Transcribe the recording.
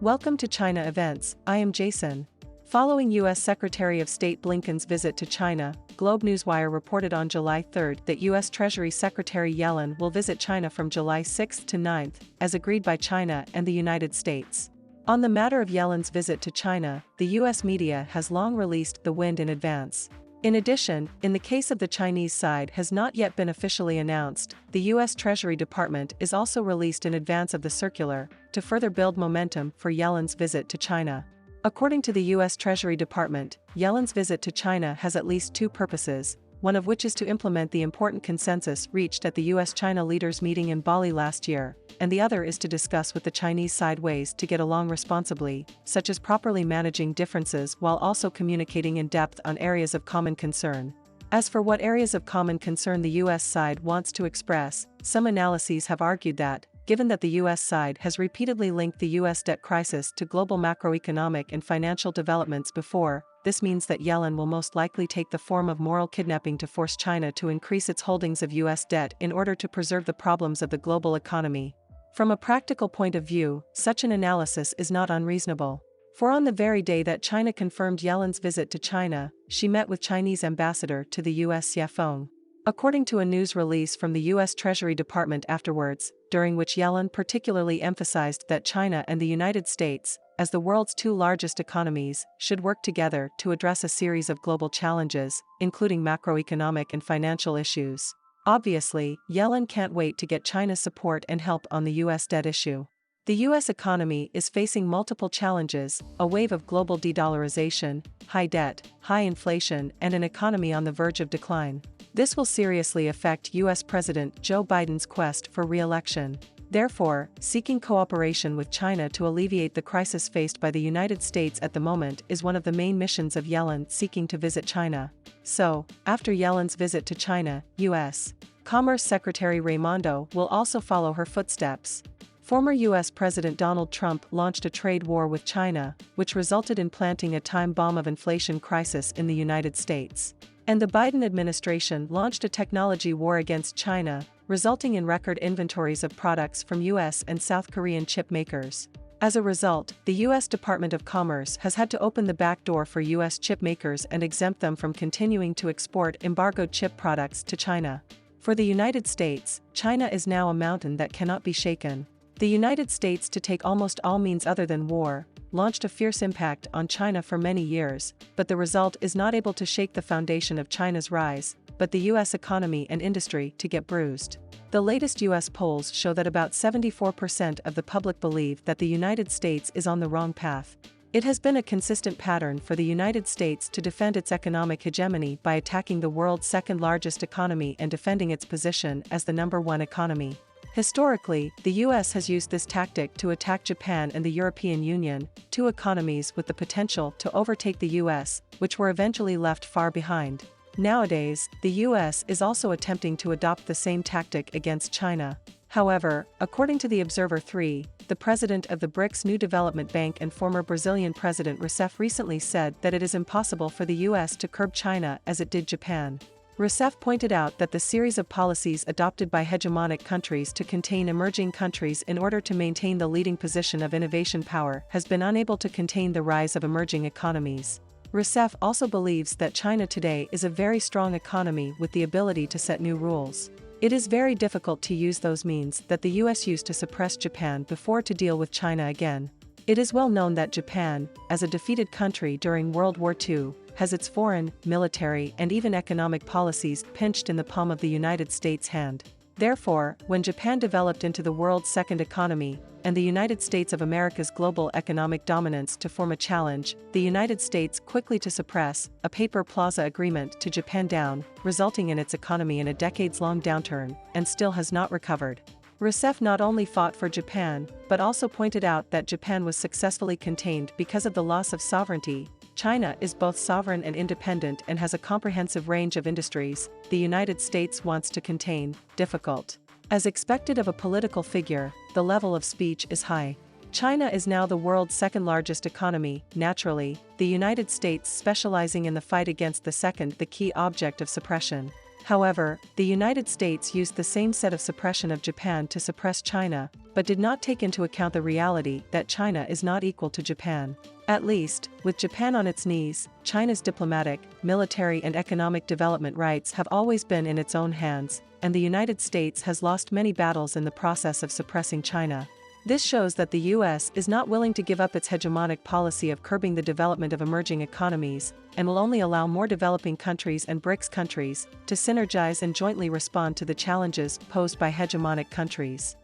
Welcome to China Events, I am Jason. Following U.S. Secretary of State Blinken's visit to China, Globe Newswire reported on July 3 that U.S. Treasury Secretary Yellen will visit China from July 6 to 9, as agreed by China and the United States. On the matter of Yellen's visit to China, the U.S. media has long released the wind in advance. In addition, in the case of the Chinese side has not yet been officially announced, the U.S. Treasury Department is also released in advance of the circular, to further build momentum for Yellen's visit to China. According to the U.S. Treasury Department, Yellen's visit to China has at least two purposes, one of which is to implement the important consensus reached at the U.S.-China leaders' meeting in Bali last year, and the other is to discuss with the Chinese side ways to get along responsibly, such as properly managing differences while also communicating in depth on areas of common concern. As for what areas of common concern the U.S. side wants to express, some analyses have argued that, given that the U.S. side has repeatedly linked the U.S. debt crisis to global macroeconomic and financial developments before, this means that Yellen will most likely take the form of moral kidnapping to force China to increase its holdings of U.S. debt in order to preserve the problems of the global economy. From a practical point of view, such an analysis is not unreasonable. For on the very day that China confirmed Yellen's visit to China, she met with Chinese ambassador to the U.S. Xie Feng. According to a news release from the U.S. Treasury Department afterwards, during which Yellen particularly emphasized that China and the United States, as the world's two largest economies, should work together to address a series of global challenges, including macroeconomic and financial issues. Obviously, Yellen can't wait to get China's support and help on the U.S. debt issue. The U.S. economy is facing multiple challenges: a wave of global de-dollarization, high debt, high inflation, and an economy on the verge of decline. This will seriously affect U.S. President Joe Biden's quest for re-election. Therefore, seeking cooperation with China to alleviate the crisis faced by the United States at the moment is one of the main missions of Yellen seeking to visit China. So, after Yellen's visit to China, U.S. Commerce Secretary Raimondo will also follow her footsteps. Former U.S. President Donald Trump launched a trade war with China, which resulted in planting a time bomb of inflation crisis in the United States. And the Biden administration launched a technology war against China, resulting in record inventories of products from U.S. and South Korean chip makers. As a result, the U.S. Department of Commerce has had to open the back door for U.S. chip makers and exempt them from continuing to export embargoed chip products to China. For the United States, China is now a mountain that cannot be shaken. The United States, to take almost all means other than war, launched a fierce impact on China for many years, but the result is not able to shake the foundation of China's rise, but the U.S. economy and industry to get bruised. The latest U.S. polls show that about 74% of the public believe that the United States is on the wrong path. It has been a consistent pattern for the United States to defend its economic hegemony by attacking the world's second-largest economy and defending its position as the number one economy. Historically, the U.S. has used this tactic to attack Japan and the European Union, two economies with the potential to overtake the U.S., which were eventually left far behind. Nowadays, the U.S. is also attempting to adopt the same tactic against China. However, according to the Observer 3, the president of the BRICS New Development Bank and former Brazilian President Rousseff recently said that it is impossible for the U.S. to curb China as it did Japan. Rousseff pointed out that the series of policies adopted by hegemonic countries to contain emerging countries in order to maintain the leading position of innovation power has been unable to contain the rise of emerging economies. Rousseff also believes that China today is a very strong economy with the ability to set new rules. It is very difficult to use those means that the U.S. used to suppress Japan before to deal with China again. It is well known that Japan, as a defeated country during World War II, has its foreign, military, and even economic policies pinched in the palm of the United States' hand. Therefore, when Japan developed into the world's second economy, and the United States of America's global economic dominance to form a challenge, the United States quickly to suppress a paper plaza agreement to Japan down, resulting in its economy in a decades-long downturn, and still has not recovered. Rousseff not only fought for Japan, but also pointed out that Japan was successfully contained because of the loss of sovereignty. China is both sovereign and independent and has a comprehensive range of industries the United States wants to contain. Difficult. As expected of a political figure, the level of speech is high. China is now the world's second-largest economy. Naturally, the United States specializing in the fight against the second, the key object of suppression. However, the United States used the same set of suppression of Japan to suppress China, but did not take into account the reality that China is not equal to Japan. At least, with Japan on its knees, China's diplomatic, military and economic development rights have always been in its own hands, and the United States has lost many battles in the process of suppressing China. This shows that the US is not willing to give up its hegemonic policy of curbing the development of emerging economies, and will only allow more developing countries and BRICS countries to synergize and jointly respond to the challenges posed by hegemonic countries.